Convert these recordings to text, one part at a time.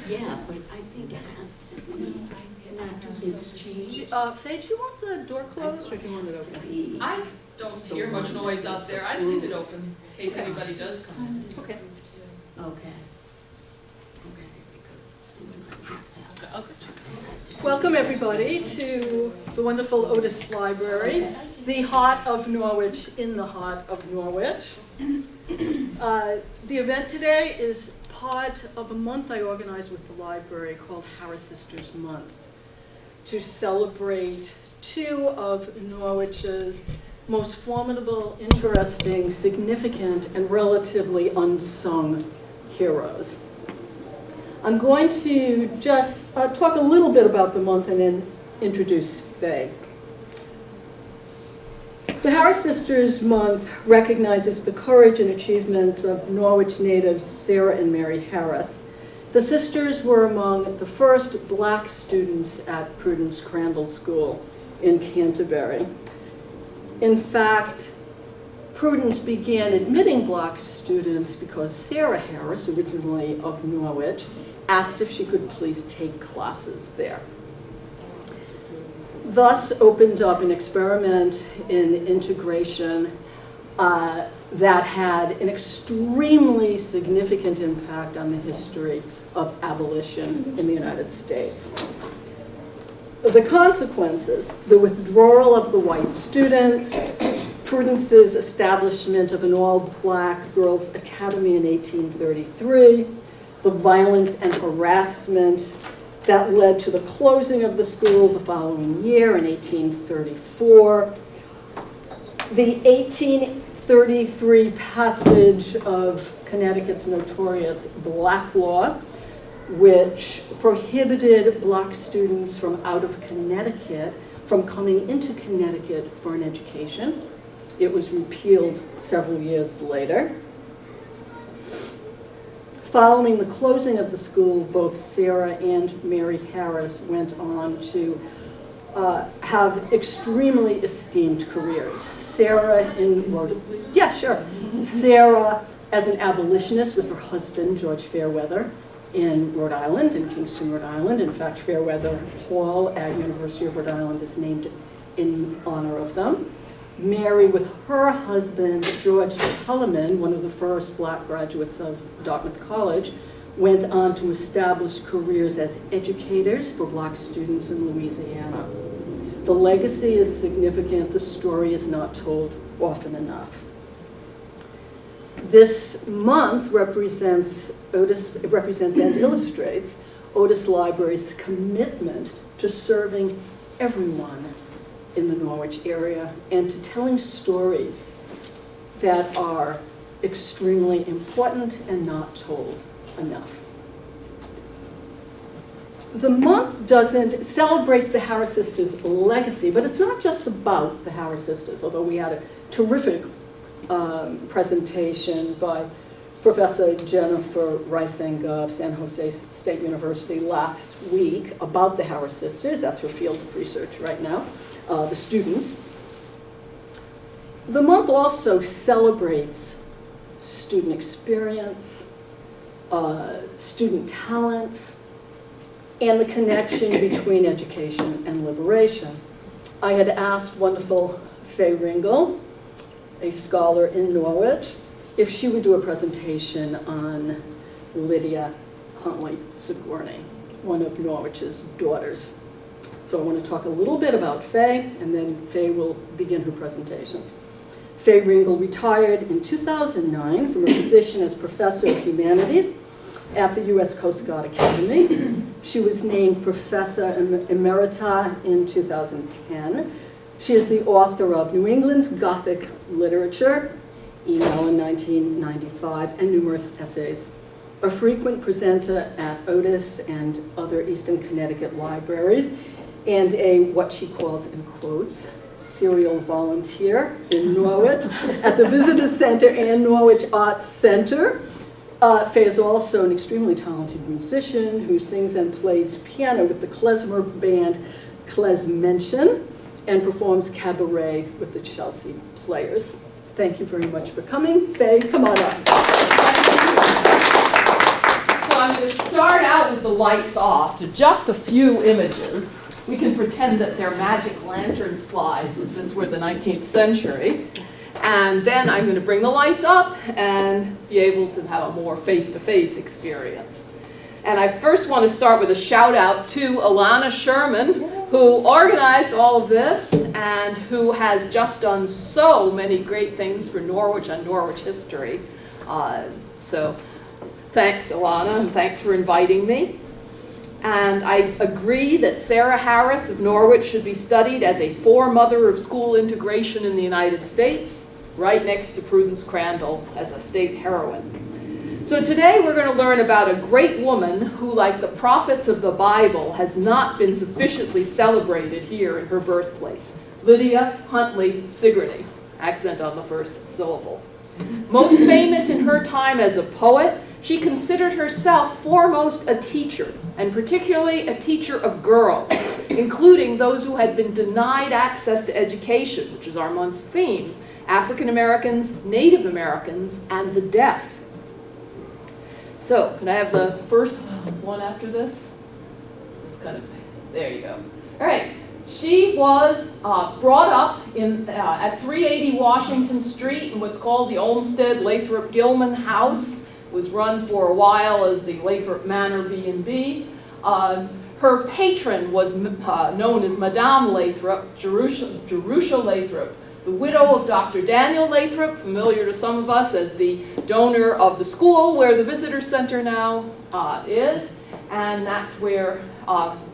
Yeah, but I think it has to be, it's changed. Faye, do you want the door closed or do you want it open? I don't hear much noise out there. I'd leave it open in case Okay. anybody does come. Okay. Okay. Welcome everybody to the wonderful Otis Library, the heart of Norwich in the heart of Norwich. The event today is part of a month I organized with the library called Harris Sisters Month to celebrate two of Norwich's most formidable, interesting, significant, and relatively unsung heroes. I'm going to just talk a little bit about the month and then introduce Faye. The Harris Sisters Month recognizes the courage and achievements of Norwich natives Sarah and Mary Harris. The sisters were among the first black students at Prudence Crandall School in Canterbury. In fact, Prudence began admitting black students because Sarah Harris, originally of Norwich, asked if she could please take classes there. Thus opened up an experiment in integration that had an extremely significant impact on the history of abolition in the United States. The consequences, the withdrawal of the white students, Prudence's establishment of an all-black girls' academy in 1833, the violence and harassment that led to the closing of the school the following year in 1834, the 1833 passage of Connecticut's notorious Black Law, which prohibited black students from out of Connecticut from coming into Connecticut for an education. It was repealed several years later. Following the closing of the school, both Sarah and Mary Harris went on to have extremely esteemed careers. Sarah in Sarah as an abolitionist with her husband, George Fairweather, in Rhode Island, in Kingston, Rhode Island. In fact, Fairweather Hall at University of Rhode Island is named in honor of them. Mary with her husband, George Culliman, one of the first black graduates of Dartmouth College, went on to establish careers as educators for black students in Louisiana. The legacy is significant. The story is not told often enough. This month represents and illustrates Otis Library's commitment to serving everyone in the Norwich area and to telling stories that are extremely important and not told enough. The month celebrates the Harris Sisters' legacy, but it's not just about the Harris Sisters, although we had a terrific presentation by Professor Jennifer Reising of San Jose State University last week about the Harris Sisters. That's her field of research right now, the students. The month also celebrates student experience, student talent, and the connection between education and liberation. I had asked wonderful Faye Ringel, a scholar in Norwich, if she would do a presentation on Lydia Huntley Sigourney, one of Norwich's daughters. So I want to talk a little bit about Faye, and then Faye will begin her presentation. Faye Ringel retired in 2009 from her position as Professor of Humanities at the U.S. Coast Guard Academy. She was named Professor Emerita in 2010. She is the author of New England's Gothic Literature, Email in 1995, and numerous essays. A frequent presenter at Otis and other Eastern Connecticut libraries, and a, what she calls in quotes, serial volunteer in Norwich at the Visitor Center and Norwich Arts Center. Faye is also an extremely talented musician who sings and plays piano with the klezmer band Klezmenschen and performs cabaret with the Chelsea Players. Thank you very much for coming. Faye, come on up. So I'm to start out with the lights off to just a few images. We can pretend that they're magic lantern slides if this were the 19th century. And then I'm going to bring the lights up and be able to have a more face-to-face experience. And I first want to start with a shout out to Alana Sherman, who organized all of this and who has just done so many great things for Norwich and Norwich history. So thanks, Alana, and thanks for inviting me. And I agree that Sarah Harris of Norwich should be studied as a foremother of school integration in the United States, right next to Prudence Crandall as a state heroine. So today we're going to learn about a great woman who, like the prophets of the Bible, has not been sufficiently celebrated here in her birthplace, Lydia Huntley Sigourney, accent on the first syllable. Most famous in her time as a poet, she considered herself foremost a teacher, and particularly a teacher of girls, including those who had been denied access to education, which is our month's theme, African Americans, Native Americans, and the deaf. So, can I have the first one after this? This kind of thing. There you go. All right. She was brought up at 380 Washington Street in what's called the Olmsted Lathrop Gilman House. It was run for a while as the Lathrop Manor B&B. Her patron was known as Madame Lathrop, Jerusha Lathrop, the widow of Dr. Daniel Lathrop, familiar to some of us as the donor of the school where the visitor center now is, and that's where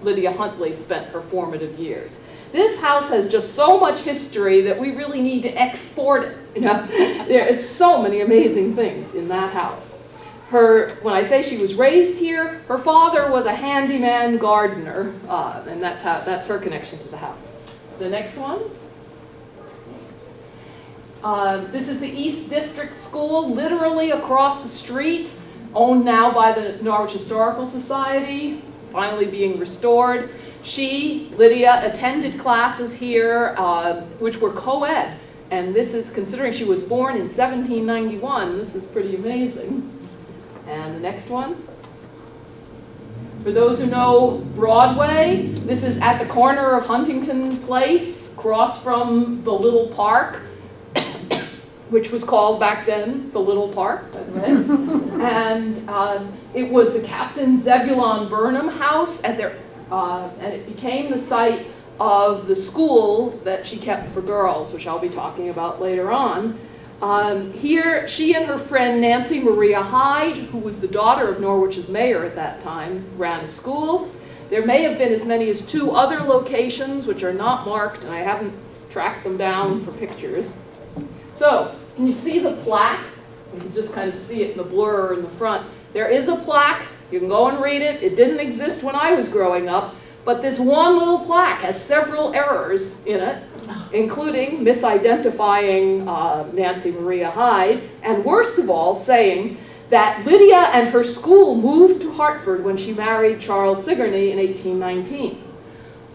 Lydia Huntley spent her formative years. This house has just so much history that we really need to export it. You know? There is so many amazing things in that house. When I say she was raised here, her father was a handyman gardener, and that's her connection to the house. The next one. This is the East District School, literally across the street, owned now by the Norwich Historical Society, finally being restored. Lydia, attended classes here, which were co-ed, and this is, considering she was born in 1791, this is pretty amazing. And the next one. For those who know Broadway, this is at the corner of Huntington Place, across from the Little Park, which was called back then the Little Park, by the way. And it was the Captain Zebulon Burnham House and it became the site of the school that she kept for girls, which I'll be talking about later on. Here, she and her friend Nancy Maria Hyde, who was the daughter of Norwich's mayor at that time, ran a school. There may have been as many as 2 other locations, which are not marked, and I haven't tracked them down for pictures. So, can you see the plaque? You can just kind of see it in the blur in the front. There is a plaque. You can go and read it. It didn't exist when I was growing up, but this one little plaque has several errors in it, including misidentifying Nancy Maria Hyde, and worst of all, saying that Lydia and her school moved to Hartford when she married Charles Sigourney in 1819.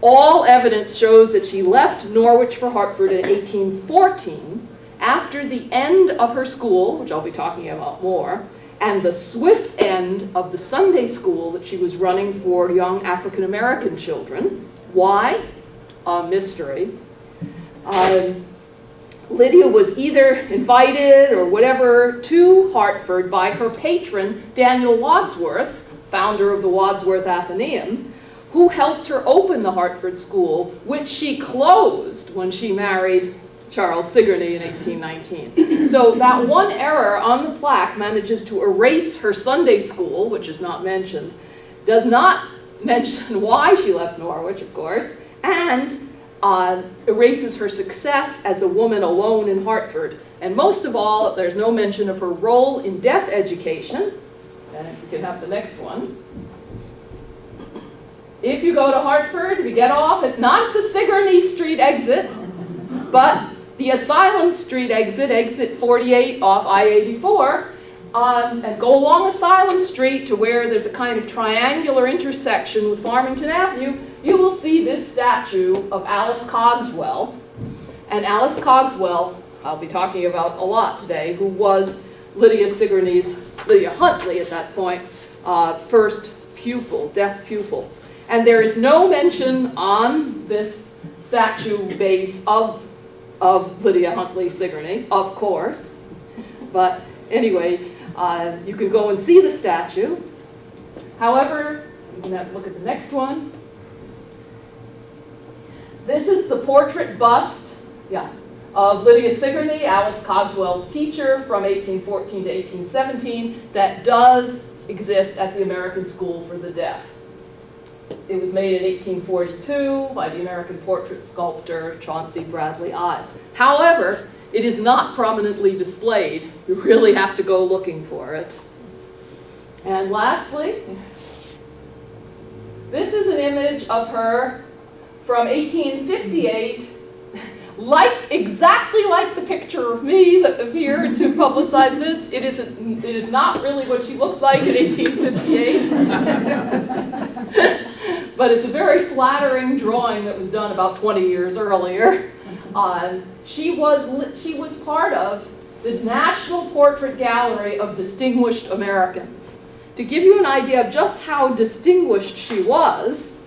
All evidence shows that she left Norwich for Hartford in 1814, after the end of her school, which I'll be talking about more, and the swift end of the Sunday school that she was running for young African American children. Why? A mystery. Lydia was either invited or whatever to Hartford by her patron, Daniel Wadsworth, founder of the Wadsworth Athenaeum, who helped her open the Hartford School, which she closed when she married Charles Sigourney in 1819. So that one error on the plaque manages to erase her Sunday school, which is not mentioned, does not mention why she left Norwich, of course, and erases her success as a woman alone in Hartford. And most of all, there's no mention of her role in deaf education. And if we can have the next one. If you go to Hartford, we get off at not the Sigourney Street exit, but the Asylum Street exit, exit 48 off I-84, and go along Asylum Street to where there's a kind of triangular intersection with Farmington Avenue, you will see this statue of Alice Cogswell. And Alice Cogswell, I'll be talking about a lot today, who was Lydia Huntley at that point, first pupil, deaf pupil. And there is no mention on this statue base of Lydia Huntley Sigourney, of course. But anyway, you can go and see the statue. However, you can look at the next one. This is the portrait bust, of Lydia Sigourney, Alice Cogswell's teacher from 1814 to 1817, that does exist at the American School for the Deaf. It was made in 1842 by the American portrait sculptor Chauncey Bradley Ives. However, it is not prominently displayed. You really have to go looking for it. And lastly, this is an image of her from 1858, exactly like the picture of me that appeared to publicize this. It is not really what she looked like in 1858. But it's a very flattering drawing that was done about 20 years earlier. She was part of the National Portrait Gallery of Distinguished Americans. To give you an idea of just how distinguished she was,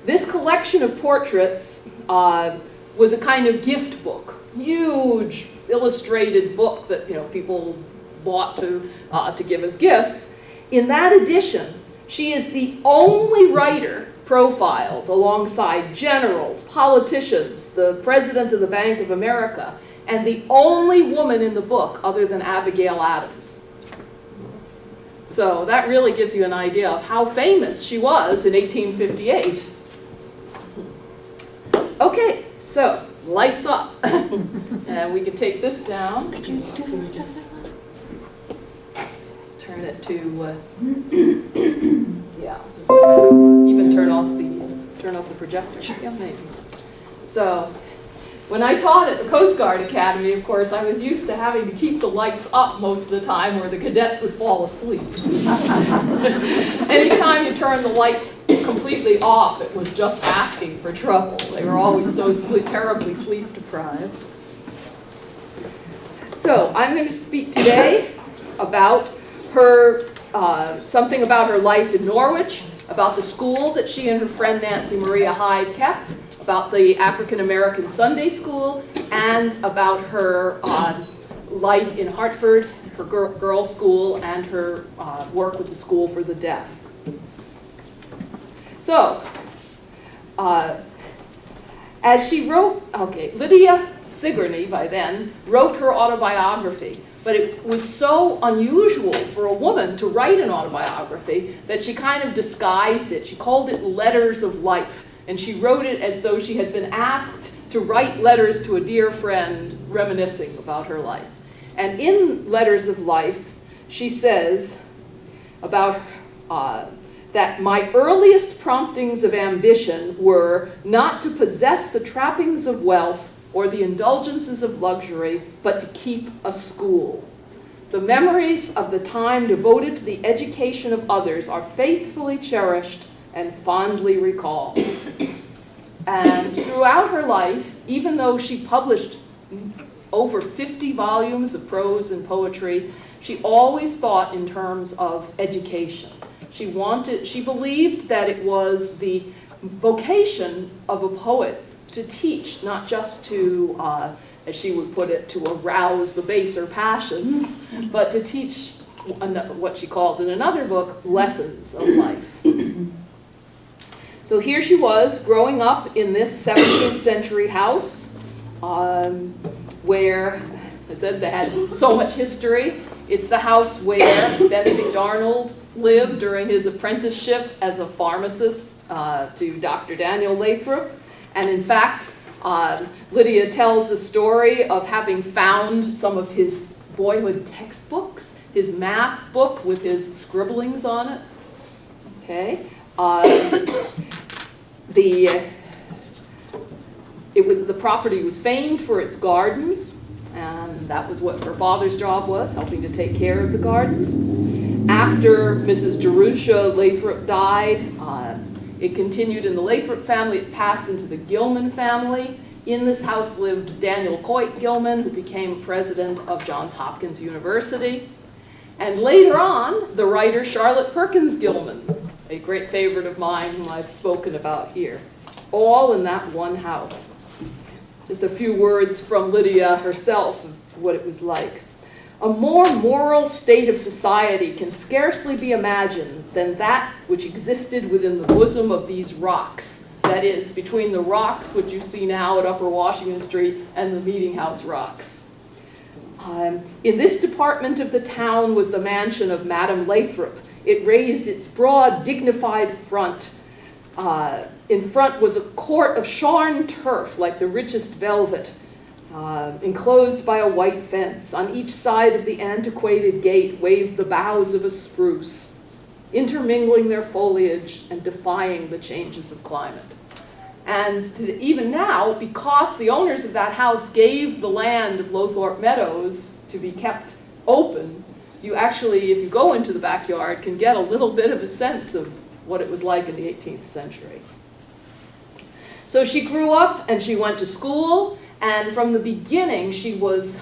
this collection of portraits was a kind of gift book, huge illustrated book that people bought to give as gifts. In that edition, she is the only writer profiled alongside generals, politicians, the president of the Bank of America, and the only woman in the book other than Abigail Adams. So that really gives you an idea of how famous she was in 1858. Okay, so lights up. And we can take this down. Could you turn it to, just even turn off the projector. Yeah, maybe. So, when I taught at the Coast Guard Academy, of course, I was used to having to keep the lights up most of the time, or the cadets would fall asleep. Anytime you turn the lights completely off, it was just asking for trouble. They were always so terribly sleep deprived. So, I'm going to speak today about her, something about her life in Norwich, about the school that she and her friend Nancy Maria Hyde kept, about the African American Sunday School, and about her life in Hartford, her girls' school, and her work with the School for the Deaf. So, as she wrote, Lydia Sigourney, by then, wrote her autobiography. But it was so unusual for a woman to write an autobiography that she kind of disguised it. She called it Letters of Life. And she wrote it as though she had been asked to write letters to a dear friend reminiscing about her life. And in Letters of Life, she says about that my earliest promptings of ambition were not to possess the trappings of wealth or the indulgences of luxury, but to keep a school. The memories of the time devoted to the education of others are faithfully cherished and fondly recalled. And throughout her life, even though she published over 50 volumes of prose and poetry, she always thought in terms of education. She believed that it was the vocation of a poet to teach, not just to, as she would put it, to arouse the baser passions, but to teach what she called in another book, lessons of life. So here she was, growing up in this 17th century house, where, I said, they had so much history. It's the house where Benedict Arnold lived during his apprenticeship as a pharmacist to Dr. Daniel Lathrop. And in fact, Lydia tells the story of having found some of his boyhood textbooks, his math book with his scribblings on it. Okay. The property was famed for its gardens, and that was what her father's job was, helping to take care of the gardens. After Mrs. Jerusha Lathrop died, it continued in the Lathrop family. It passed into the Gilman family. In this house lived Daniel Coit Gilman, who became president of Johns Hopkins University. And later on, the writer Charlotte Perkins Gilman, a great favorite of mine whom I've spoken about here, all in that one house. Just a few words from Lydia herself of what it was like. A more moral state of society can scarcely be imagined than that which existed within the bosom of these rocks. That is, between the rocks which you see now at Upper Washington Street and the Meeting House rocks. In this department of the town was the mansion of Madame Lathrop. It raised its broad, dignified front. In front was a court of shorn turf, like the richest velvet, enclosed by a white fence. On each side of the antiquated gate waved the boughs of a spruce, intermingling their foliage and defying the changes of climate. And even now, because the owners of that house gave the land of Lowthorpe Meadows to be kept open, you actually, if you go into the backyard, can get a little bit of a sense of what it was like in the 18th century. So she grew up and she went to school, and from the beginning she was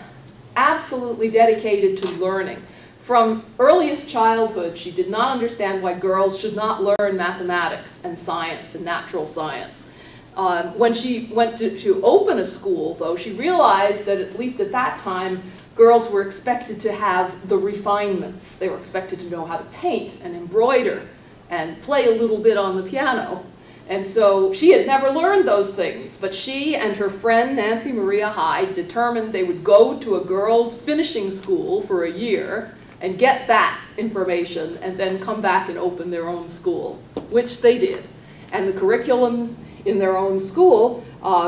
absolutely dedicated to learning. From earliest childhood, she did not understand why girls should not learn mathematics and science and natural science. When she went to open a school, though, she realized that at least at that time, girls were expected to have the refinements. They were expected to know how to paint and embroider and play a little bit on the piano. And so she had never learned those things, but she and her friend Nancy Maria Hyde determined they would go to a girls' finishing school for a year and get that information and then come back and open their own school, which they did. And the curriculum in their own school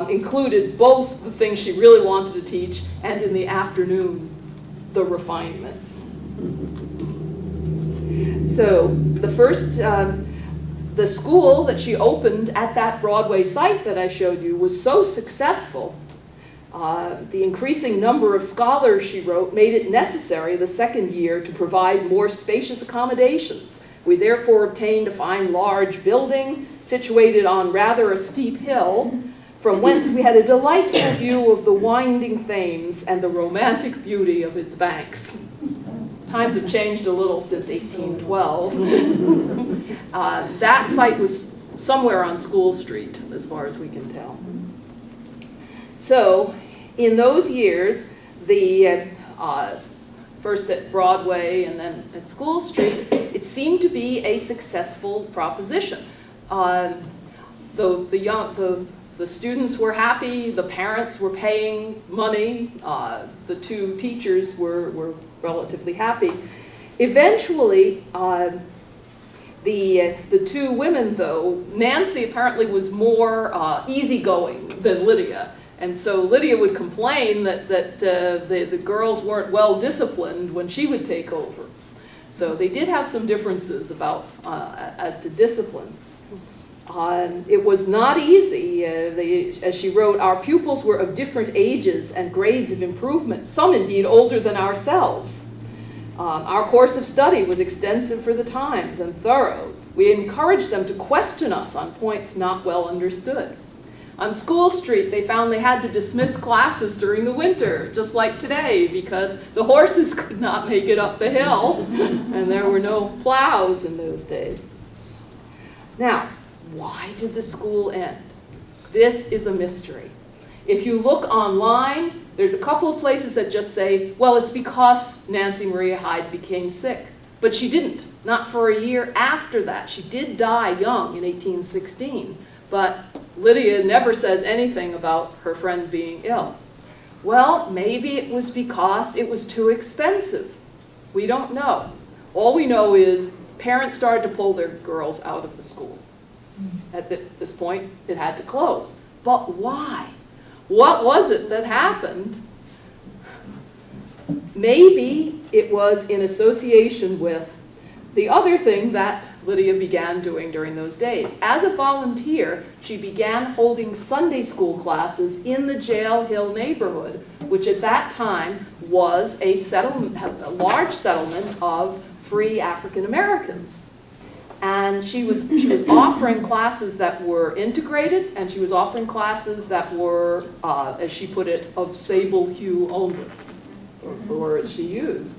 included both the things she really wanted to teach and in the afternoon, the refinements. So the school that she opened at that Broadway site that I showed you was so successful. The increasing number of scholars, she wrote, made it necessary the second year to provide more spacious accommodations. We therefore obtained a fine large building situated on rather a steep hill, from whence we had a delightful view of the winding Thames and the romantic beauty of its banks. Times have changed a little since 1812. That site was somewhere on School Street, as far as we can tell. So, in those years, first at Broadway and then at School Street, it seemed to be a successful proposition. The students were happy, the parents were paying money, the two teachers were relatively happy. Eventually, the two women, though, Nancy apparently was more easygoing than Lydia. And so Lydia would complain that the girls weren't well disciplined when she would take over. So they did have some differences about as to discipline. It was not easy. As she wrote, our pupils were of different ages and grades of improvement, some indeed older than ourselves. Our course of study was extensive for the times and thorough. We encouraged them to question us on points not well understood. On School Street, they found they had to dismiss classes during the winter, just like today, because the horses could not make it up the hill, and there were no plows in those days. Now, why did the school end? This is a mystery. If you look online, there's a couple of places that just say, well, it's because Nancy Maria Hyde became sick. But she didn't, not for a year after that. She did die young in 1816, but Lydia never says anything about her friend being ill. Well, maybe it was because it was too expensive. We don't know. All we know is parents started to pull their girls out of the school. At this point, it had to close. But why? What was it that happened? Maybe it was in association with the other thing that Lydia began doing during those days. As a volunteer, she began holding Sunday school classes in the Jail Hill neighborhood, which at that time was a large settlement of free African Americans. And she was offering classes that were integrated, and she was offering classes that were, as she put it, of sable hue only. Those were the words she used.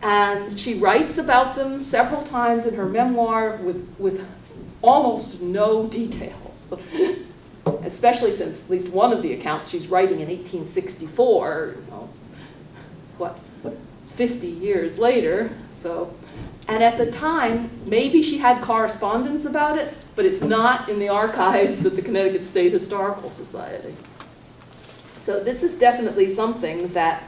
And she writes about them several times in her memoir with almost no details, especially since at least one of the accounts she's writing in 1864, 50 years later. So, and at the time, maybe she had correspondence about it, but it's not in the archives of the Connecticut State Historical Society. So this is definitely something that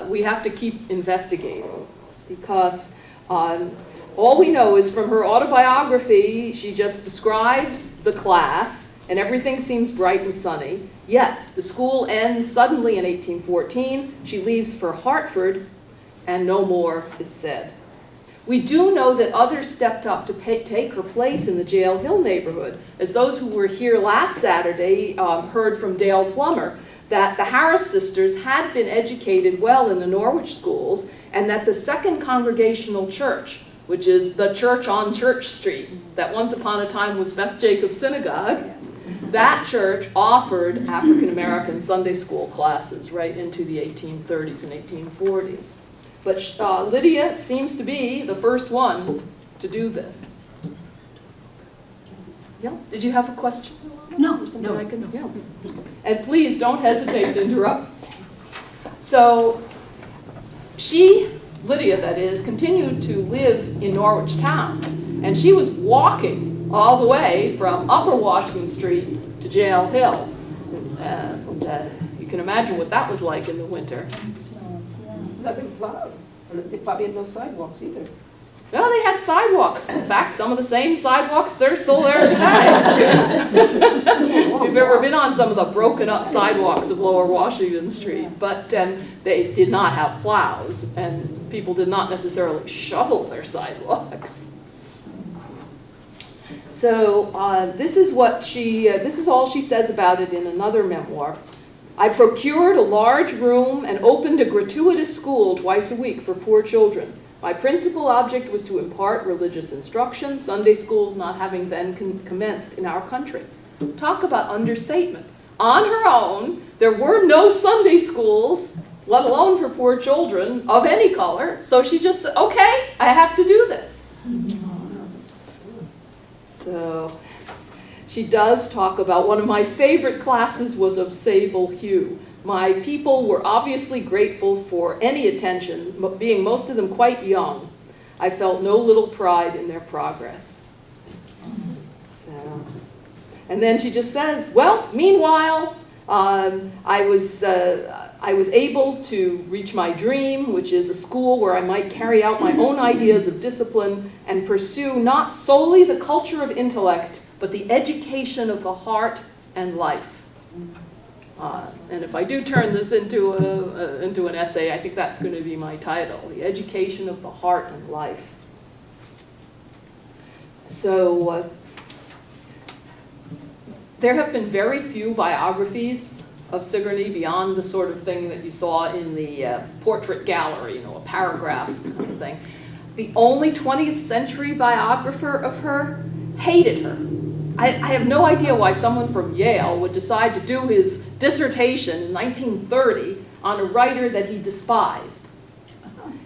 we have to keep investigating, because all we know is from her autobiography, she just describes the class, and everything seems bright and sunny. Yet, the school ends suddenly in 1814. She leaves for Hartford, and no more is said. We do know that others stepped up to take her place in the Jail Hill neighborhood, as those who were here last Saturday heard from Dale Plummer, that the Harris sisters had been educated well in the Norwich schools, and that the Second Congregational Church, which is the church on Church Street that once upon a time was Beth Jacobs Synagogue, that church offered African-American Sunday school classes right into the 1830s and 1840s. But Lydia seems to be the first one to do this. Yeah, did you have a question? No, Or something I can, yeah. And please don't hesitate to interrupt. So Lydia that is, continued to live in Norwich town. And she was walking all the way from Upper Washington Street to Jail Hill. You can imagine what that was like in the winter. They probably had no sidewalks either. No, they had sidewalks. In fact, some of the same sidewalks, they're still there today. If you've ever been on some of the broken up sidewalks of Lower Washington Street. But they did not have plows, and people did not necessarily shovel their sidewalks. So this is all she says about it in another memoir. I procured a large room and opened a gratuitous school twice a week for poor children. My principal object was to impart religious instruction, Sunday schools not having then commenced in our country. Talk about understatement. On her own, there were no Sunday schools, let alone for poor children of any color, so she just said, okay, I have to do this. So she does talk about, one of my favorite classes was of sable hue. My people were obviously grateful for any attention, being most of them quite young. I felt no little pride in their progress. So, and then she just says, well, meanwhile, I was able to reach my dream, which is a school where I might carry out my own ideas of discipline and pursue not solely the culture of intellect, but the education of the heart and life. And if I do turn this into an essay, I think that's going to be my title, The Education of the Heart and Life. So there have been very few biographies of Sigourney beyond the sort of thing that you saw in the portrait gallery, a paragraph kind of thing. The only 20th century biographer of her hated her. I have no idea why someone from Yale would decide to do his dissertation in 1930 on a writer that he despised.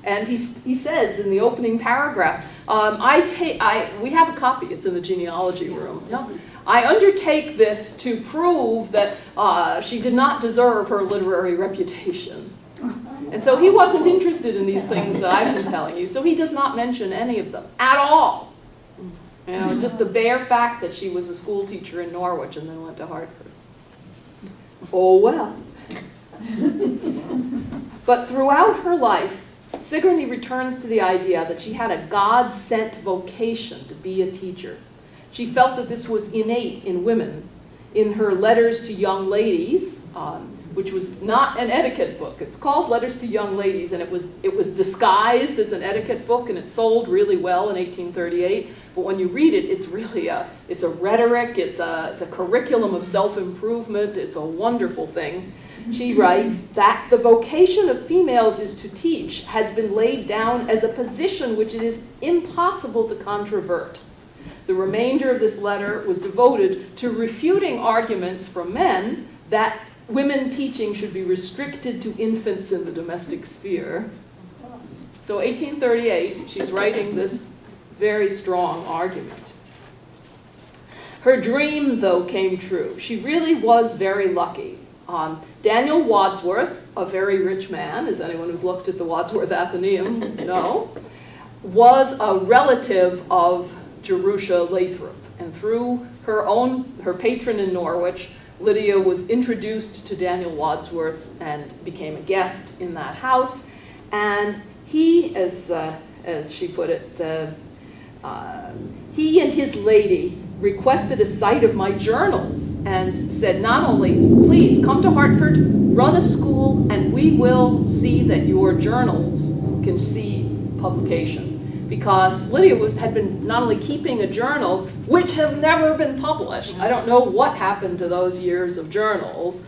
And he says in the opening paragraph, we have a copy, it's in the genealogy room. I undertake this to prove that she did not deserve her literary reputation. And so he wasn't interested in these things that I've been telling you, so he does not mention any of them at all. Just the bare fact that she was a school teacher in Norwich and then went to Hartford. Oh well. But throughout her life, Sigourney returns to the idea that she had a God-sent vocation to be a teacher. She felt that this was innate in women. In her Letters to Young Ladies, which was not an etiquette book. It's called Letters to Young Ladies, and it was disguised as an etiquette book, and it sold really well in 1838. But when you read it, it's really it's a rhetoric, it's a curriculum of self-improvement, it's a wonderful thing. She writes that the vocation of females is to teach has been laid down as a position which it is impossible to controvert. The remainder of this letter was devoted to refuting arguments from men that women teaching should be restricted to infants in the domestic sphere. So 1838, she's writing this very strong argument. Her dream, though, came true. She really was very lucky. Daniel Wadsworth, a very rich man, as anyone who's looked at the Wadsworth Athenaeum know, was a relative of Jerusha Lathrop. And through her patron in Norwich, Lydia was introduced to Daniel Wadsworth and became a guest in that house. And he, as she put it, he and his lady requested a sight of my journals and said, not only, please come to Hartford, run a school, and we will see that your journals can see publication. Because Lydia had been not only keeping a journal, which have never been published. I don't know what happened to those years of journals.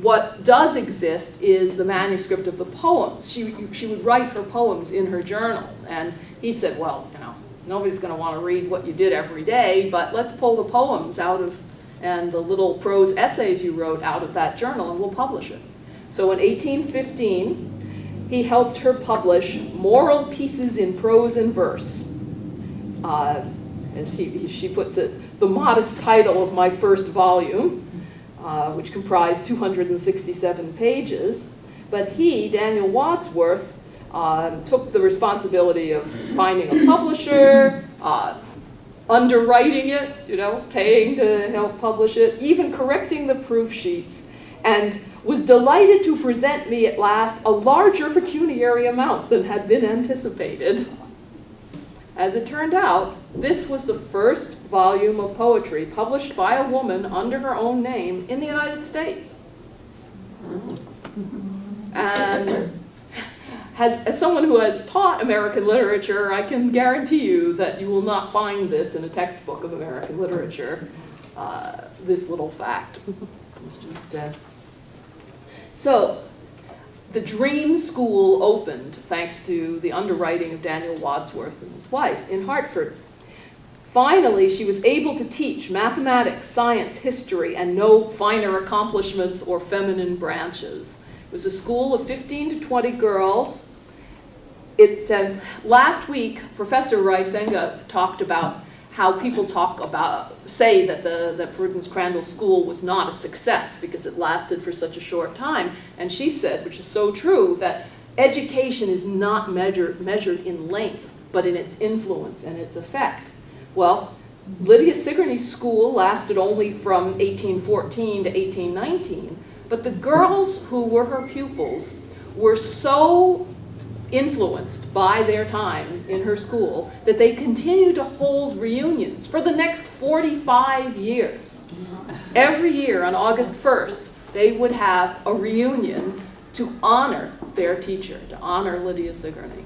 What does exist is the manuscript of the poems. She would write her poems in her journal. And he said, well, nobody's going to want to read what you did every day, but let's pull the poems out of, and the little prose essays you wrote out of that journal, and we'll publish it. So in 1815, he helped her publish Moral Pieces in Prose and Verse. As she puts it, the modest title of my first volume, which comprised 267 pages. But he, Daniel Wadsworth, took the responsibility of finding a publisher, underwriting it, paying to help publish it, even correcting the proof sheets, and was delighted to present me at last a larger pecuniary amount than had been anticipated. As it turned out, this was the first volume of poetry published by a woman under her own name in the United States. And as someone who has taught American literature, I can guarantee you that you will not find this in a textbook of American literature, this little fact. It's just, So, the Dream School opened thanks to the underwriting of Daniel Wadsworth and his wife in Hartford. Finally, she was able to teach mathematics, science, history, and no finer accomplishments or feminine branches. It was a school of 15 to 20 girls. Last week, Professor Ringel talked about how people say that the Prudence Crandall School was not a success because it lasted for such a short time. And she said, which is so true, that education is not measured in length, but in its influence and its effect. Well, Lydia Sigourney's school lasted only from 1814 to 1819, but the girls who were her pupils were so influenced by their time in her school that they continued to hold reunions for the next 45 years. Every year on August 1st, they would have a reunion to honor their teacher, to honor Lydia Sigourney.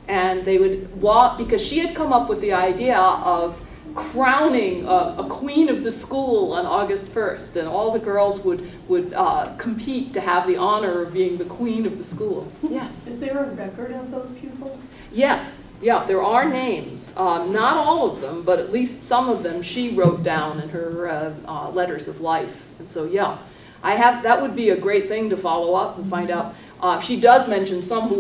And they would walk, because she had come up with the idea of crowning a queen of the school on August 1st, and all the girls would compete to have the honor of being the queen of the school. Yes? Is there a record of those pupils? Yes. Yeah, there are names. Not all of them, but at least some of them she wrote down in her letters of life. And so, yeah, that would be a great thing to follow up and find out. She does mention some who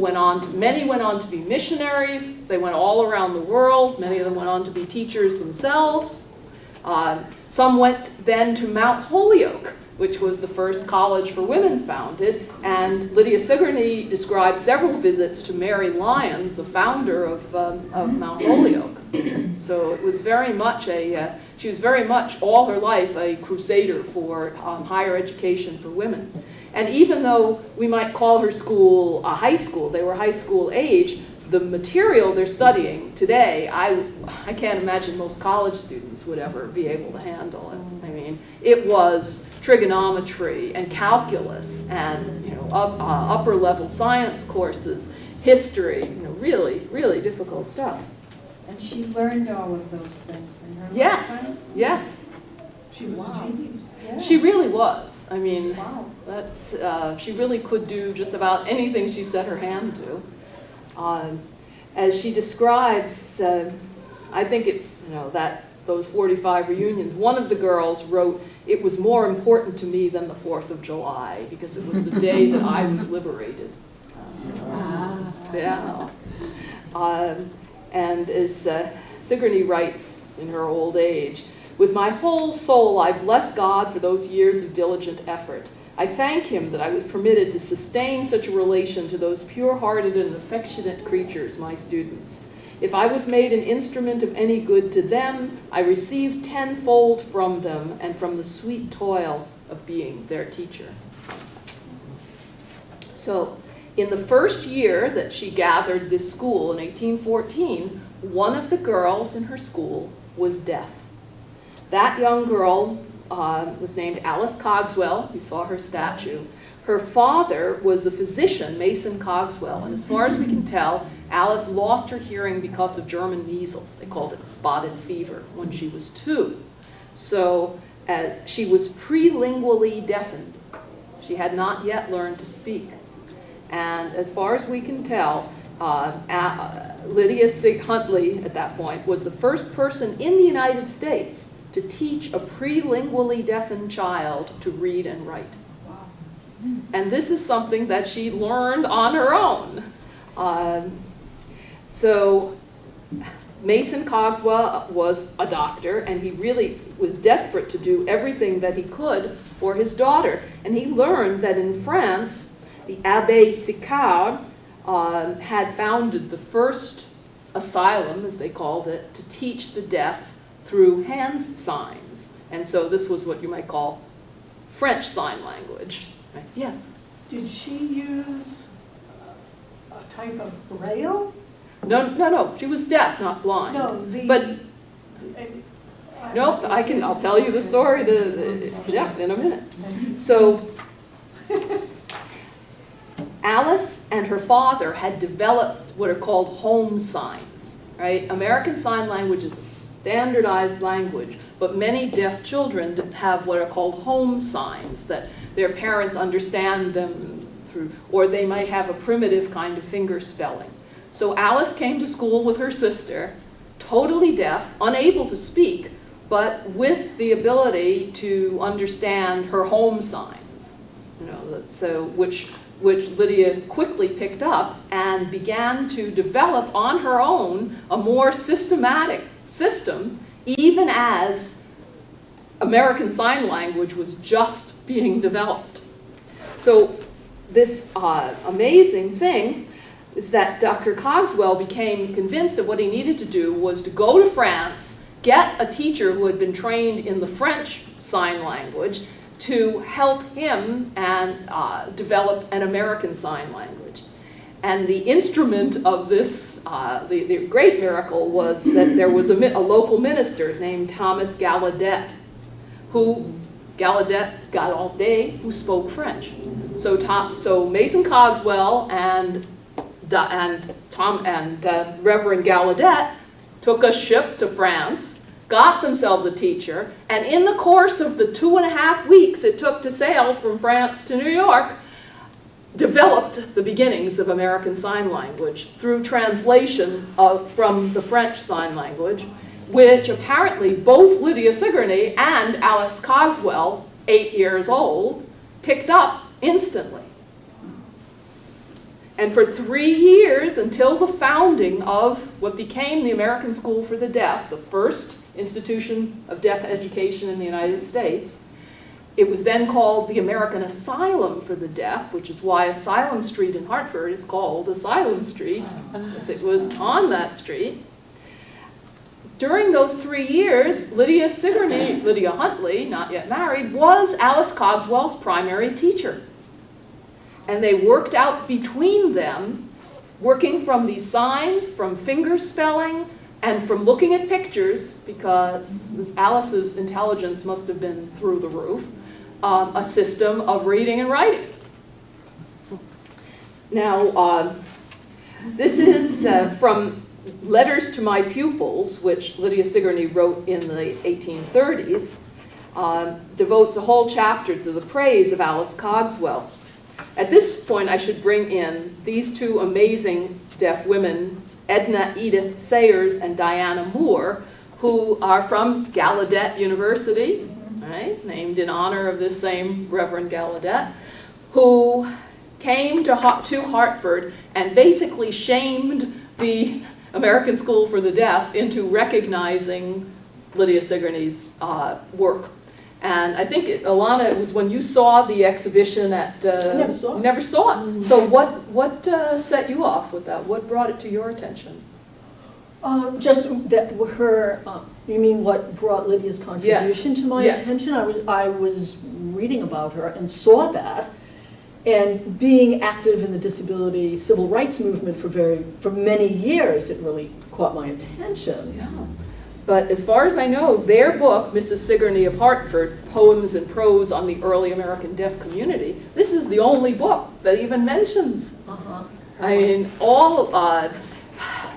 many went on to be missionaries. They went all around the world. Many of them went on to be teachers themselves. Some went then to Mount Holyoke, which was the first college for women founded. And Lydia Sigourney described several visits to Mary Lyons, the founder of Mount Holyoke. So it was very much she was very much all her life a crusader for higher education for women. And even though we might call her school a high school, they were high school age, the material they're studying today, I can't imagine most college students would ever be able to handle it. I mean, it was trigonometry and calculus and upper level science courses, history, really, really difficult stuff. And she learned all of those things in her Yes, lifetime? yes. She was a genius. Yeah. She really was. I mean, Wow. she really could do just about anything she set her hand to. As she describes, I think it's, that those 45 reunions, one of the girls wrote, "It was more important to me than the 4th of July because it was the day that I was liberated." Yeah. And as Sigourney writes in her old age, "With my whole soul I bless God for those years of diligent effort. I thank him that I was permitted to sustain such a relation to those pure-hearted and affectionate creatures, my students. If I was made an instrument of any good to them, I received tenfold from them and from the sweet toil of being their teacher." So, in the first year that she gathered this school in 1814, one of the girls in her school was deaf. That young girl was named Alice Cogswell. You saw her statue. Her father was a physician, Mason Cogswell, and as far as we can tell, Alice lost her hearing because of German measles. They called it spotted fever when she was 2. So she was prelingually deafened. She had not yet learned to speak. And as far as we can tell, Lydia Huntley at that point was the first person in the United States to teach a prelingually deafened child to read and write. And this is something that she learned on her own. So Mason Cogswell was a doctor, and he really was desperate to do everything that he could for his daughter. And he learned that in France, the Abbé Sicard had founded the first asylum, as they called it, to teach the deaf through hand signs. And so this was what you might call French Sign Language. Right? Yes? Did she use a type of braille? No. She was deaf, not blind. No, Nope, I'll tell you the story yeah, in a minute. So Alice and her father had developed what are called home signs, right? American Sign Language is a standardized language, but many deaf children have what are called home signs that their parents understand them through, or they might have a primitive kind of finger spelling. So Alice came to school with her sister, totally deaf, unable to speak, but with the ability to understand her home signs, so which Lydia quickly picked up and began to develop on her own a more systematic system, even as American Sign Language was just being developed. So this amazing thing is that Dr. Cogswell became convinced that what he needed to do was to go to France, get a teacher who had been trained in the French Sign Language to help him and develop an American Sign Language. And the instrument of this, the great miracle was that there was a local minister named Thomas Gallaudet, who spoke French. So Mason Cogswell and Reverend Gallaudet took a ship to France, got themselves a teacher, and in the course of the 2.5 weeks it took to sail from France to New York, developed the beginnings of American Sign Language through translation from the French Sign Language, which apparently both Lydia Sigourney and Alice Cogswell, 8 years old, picked up instantly. And for 3 years, until the founding of what became the American School for the Deaf, the first institution of deaf education in the United States, it was then called the American Asylum for the Deaf, which is why Asylum Street in Hartford is called Asylum Street, because it was on that street. During those 3 years, Lydia Huntley, not yet married, was Alice Cogswell's primary teacher. And they worked out between them, working from these signs, from finger spelling, and from looking at pictures, because Alice's intelligence must have been through the roof, a system of reading and writing. Now, this is from Letters to My Pupils, which Lydia Sigourney wrote in the 1830s, devotes a whole chapter to the praise of Alice Cogswell. At this point, I should bring in these two amazing deaf women, Edna Edith Sayers and Diana Moore, who are from Gallaudet University, right, named in honor of this same Reverend Gallaudet, who came to Hartford and basically shamed the American School for the Deaf into recognizing Lydia Sigourney's work. And I think, Alana, it was when you saw the exhibition at... I never saw it. You never saw it. So what set you off with that? What brought it to your attention? Just that her, you mean what brought Lydia's contribution to my attention? I was reading about her and saw that, and being active in the disability civil rights movement for many years, it really caught my attention. Yeah. But as far as I know, their book, Mrs. Sigourney of Hartford, Poems and Prose on the Early American Deaf Community, this is the only book that even mentions. I mean, all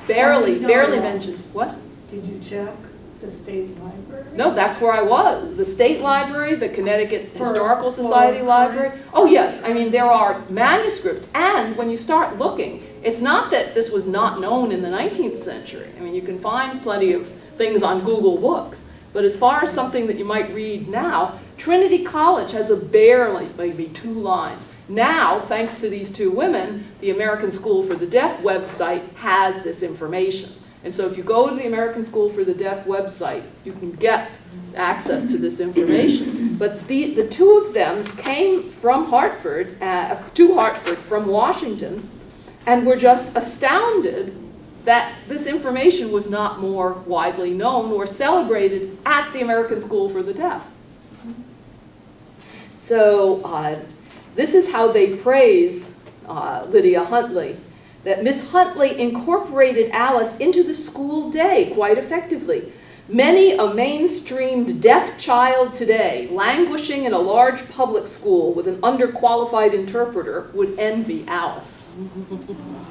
barely mentioned. What? Did you check the state library? No, that's where I was. The State Library, the Connecticut Historical Society Library. Oh yes, I mean there are manuscripts, and when you start looking, it's not that this was not known in the 19th century. I mean you can find plenty of things on Google Books, but as far as something that you might read now, Trinity College has a barely, maybe 2 lines. Now, thanks to these 2 women, the American School for the Deaf website has this information. And so if you go to the American School for the Deaf website, you can get access to this information. But the 2 of them came from Hartford, to Hartford from Washington, and were just astounded that this information was not more widely known or celebrated at the American School for the Deaf. So this is how they praise Lydia Huntley, that Miss Huntley incorporated Alice into the school day quite effectively. Many a mainstreamed deaf child today, languishing in a large public school with an underqualified interpreter, would envy Alice.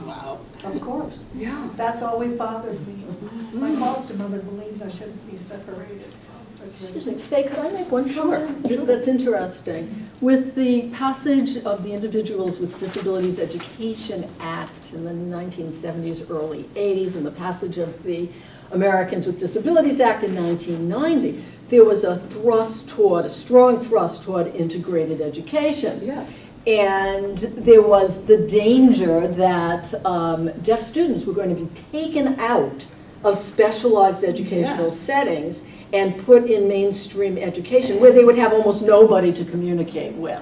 Wow. Of course. Yeah. That's always bothered me. My foster mother believed I shouldn't be separated from Excuse me, Faye, could I make one comment? That's interesting. With the passage of the Individuals with Disabilities Education Act in the 1970s, early 80s, and the passage of the Americans with Disabilities Act in 1990, there was a strong thrust toward integrated education. Yes. And there was the danger that deaf students were going to be taken out of specialized educational settings and put in mainstream education where they would have almost nobody to communicate with.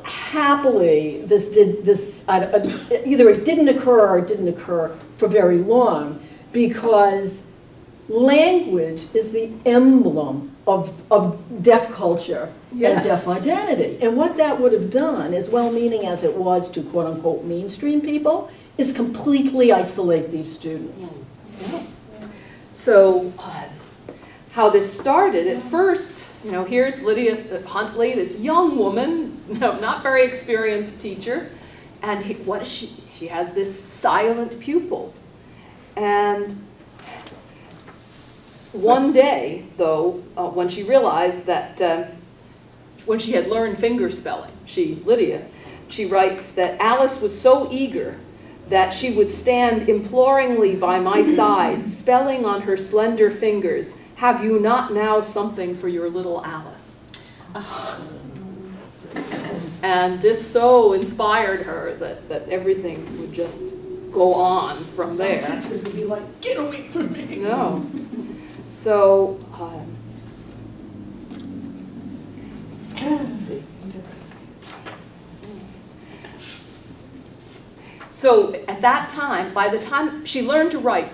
Happily, either it didn't occur or it didn't occur for very long, because language is the emblem of deaf culture and deaf identity. And what that would have done, as well-meaning as it was to quote-unquote mainstream people, is completely isolate these students. Yeah. So how this started, at first, here's Lydia Huntley, this young woman, not very experienced teacher, and what is she? She has this silent pupil. And one day, though, when she realized that when she had learned finger spelling, Lydia, she writes that Alice was so eager that she would stand imploringly by my side, spelling on her slender fingers, "Have you not now something for your little Alice?" And this so inspired her that everything would just go on from there. Some teachers would be like, "Get away from me." No. So, let's see. So at that time, by the time she learned to write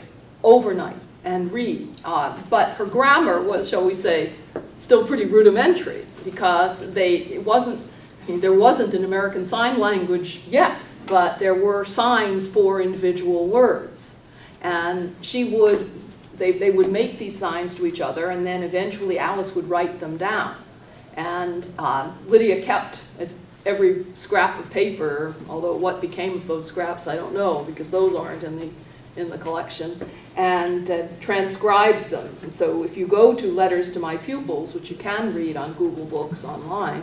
overnight and read, but her grammar was, shall we say, still pretty rudimentary, because there wasn't an American Sign Language yet, but there were signs for individual words. And they would make these signs to each other, and then eventually Alice would write them down. And Lydia kept every scrap of paper, although what became of those scraps I don't know, because those aren't in the collection, and transcribed them. And so if you go to Letters to My Pupils, which you can read on Google Books online,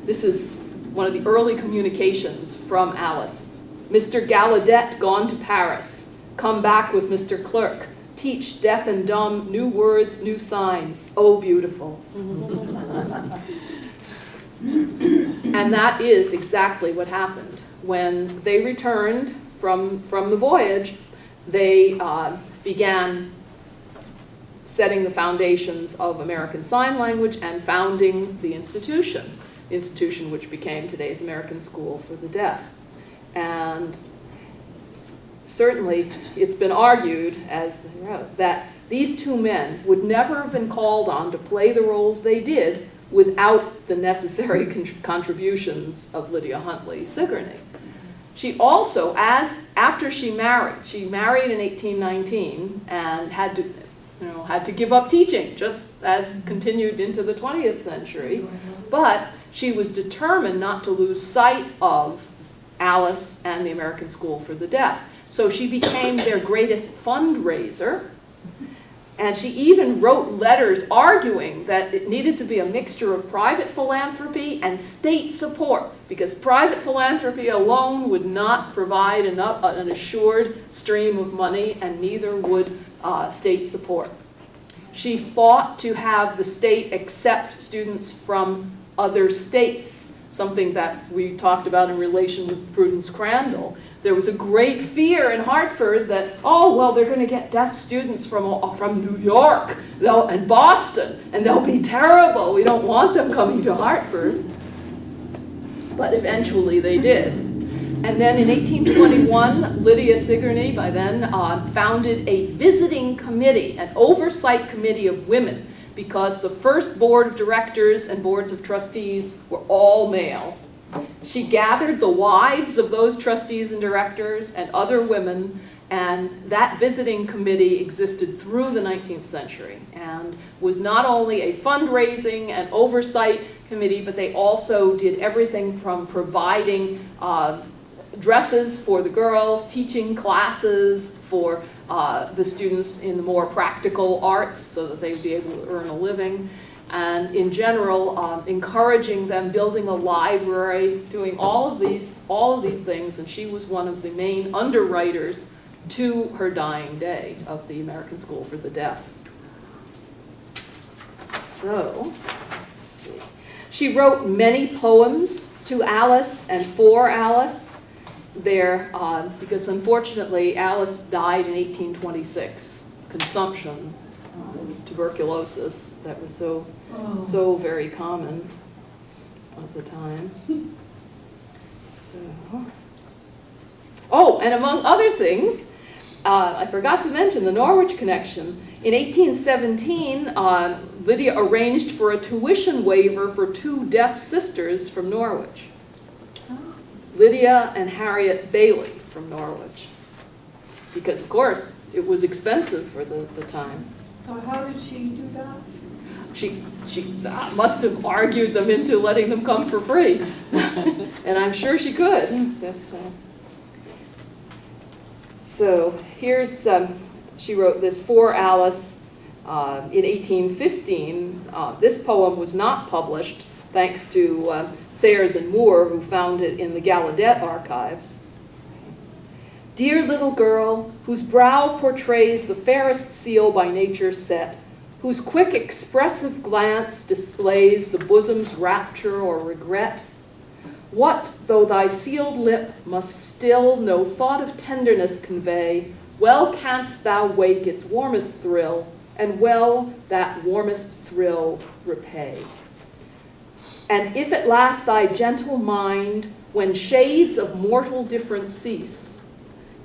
this is one of the early communications from Alice. "Mr. Gallaudet gone to Paris. Come back with Mr. Clerk. Teach deaf and dumb new words, new signs. Oh, beautiful." And that is exactly what happened. When they returned from the voyage, they began setting the foundations of American Sign Language and founding the institution which became today's American School for the Deaf. And certainly it's been argued, as they wrote, that these two men would never have been called on to play the roles they did without the necessary contributions of Lydia Huntley Sigourney. She also, after she married in 1819 and had to give up teaching, just as continued into the 20th century, but she was determined not to lose sight of Alice and the American School for the Deaf. So she became their greatest fundraiser, and she even wrote letters arguing that it needed to be a mixture of private philanthropy and state support, because private philanthropy alone would not provide an assured stream of money, and neither would state support. She fought to have the state accept students from other states, something that we talked about in relation with Prudence Crandall. There was a great fear in Hartford that, oh, well, they're going to get deaf students from New York and Boston, and they'll be terrible. We don't want them coming to Hartford. But eventually they did. And then in 1821, Lydia Sigourney, by then, founded a visiting committee, an oversight committee of women, because the first board of directors and boards of trustees were all male. She gathered the wives of those trustees and directors and other women, and that visiting committee existed through the 19th century and was not only a fundraising and oversight committee, but they also did everything from providing dresses for the girls, teaching classes for the students in the more practical arts so that they would be able to earn a living, and in general encouraging them, building a library, doing all of these things, and she was one of the main underwriters to her dying day of the American School for the Deaf. So, let's see. She wrote many poems to Alice and for Alice. Because unfortunately Alice died in 1826, consumption, tuberculosis, that was so very common at the time. So, oh, and among other things, I forgot to mention the Norwich connection. In 1817, Lydia arranged for a tuition waiver for two deaf sisters from Norwich. Lydia and Harriet Bailey from Norwich. Because, of course, it was expensive for the time. So how did she do that? She must have argued them into letting them come for free. And I'm sure she could. So here's, she wrote this for Alice in 1815. This poem was not published, thanks to Sayers and Moore, who found it in the Gallaudet archives. Dear little girl, whose brow portrays the fairest seal by nature set, whose quick expressive glance displays the bosom's rapture or regret, what though thy sealed lip must still no thought of tenderness convey, well canst thou wake its warmest thrill, and well that warmest thrill repay. And if at last thy gentle mind, when shades of mortal difference cease,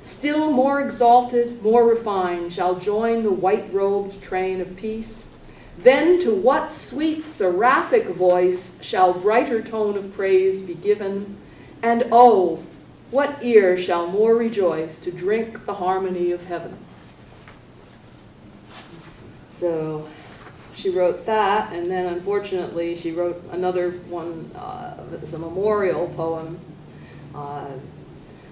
still more exalted, more refined, shall join the white-robed train of peace, then to what sweet seraphic voice shall brighter tone of praise be given, and oh, what ear shall more rejoice to drink the harmony of heaven? So she wrote that, and then unfortunately she wrote another one that was a memorial poem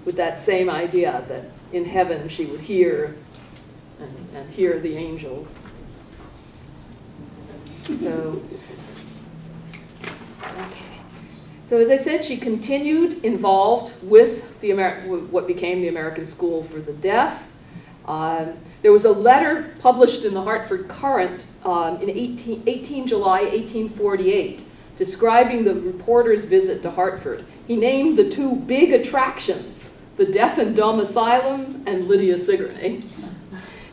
with that same idea that in heaven she would hear and hear the angels. So, okay. So as I said, she continued involved with what became the American School for the Deaf. There was a letter published in the Hartford Courant in 18 July 1848 describing the reporter's visit to Hartford. He named the two big attractions, the Deaf and Dumb Asylum and Lydia Sigourney.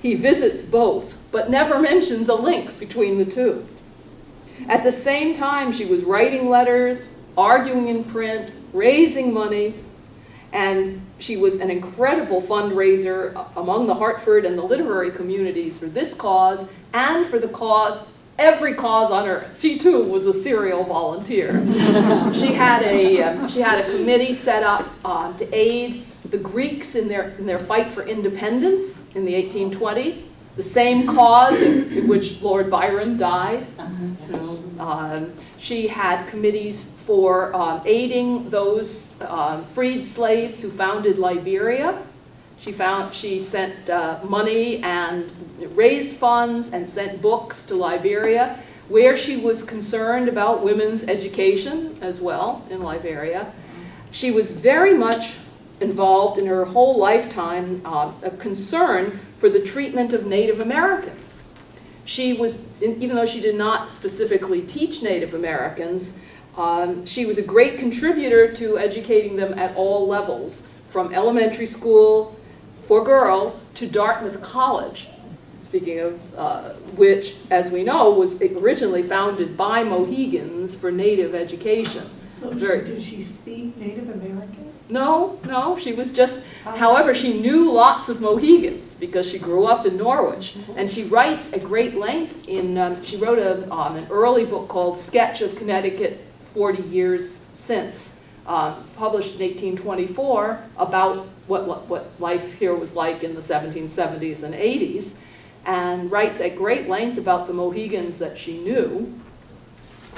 He visits both, but never mentions a link between the two. At the same time, she was writing letters, arguing in print, raising money, and she was an incredible fundraiser among the Hartford and the literary communities for this cause and for the cause, every cause on earth. She too was a serial volunteer. She had a committee set up to aid the Greeks in their fight for independence in the 1820s, the same cause in which Lord Byron died. She had committees for aiding those freed slaves who founded Liberia. She sent money and raised funds and sent books to Liberia, where she was concerned about women's education as well in Liberia. She was very much involved in her whole lifetime a concern for the treatment of Native Americans. She was, even though she did not specifically teach Native Americans, she was a great contributor to educating them at all levels, from elementary school for girls to Dartmouth College, speaking of which, as we know, was originally founded by Mohegans for Native education. So did she speak Native American? No, she was just, however, she knew lots of Mohegans because she grew up in Norwich. And she writes at great length she wrote an early book called Sketch of Connecticut 40 Years Since, published in 1824, about what life here was like in the 1770s and 80s, and writes at great length about the Mohegans that she knew.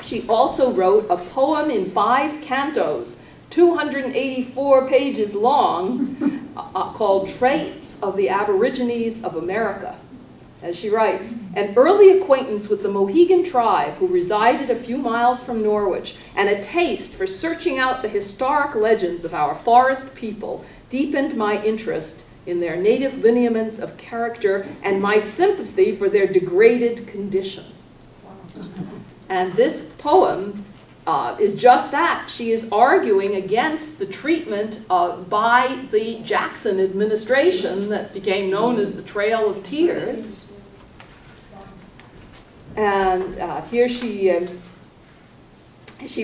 She also wrote a poem in 5 cantos, 284 pages long, called Traits of the Aborigines of America. As she writes, an early acquaintance with the Mohegan tribe who resided a few miles from Norwich, and a taste for searching out the historic legends of our forest people deepened my interest in their native lineaments of character and my sympathy for their degraded condition. And this poem is just that. She is arguing against the treatment by the Jackson administration that became known as the Trail of Tears. And here she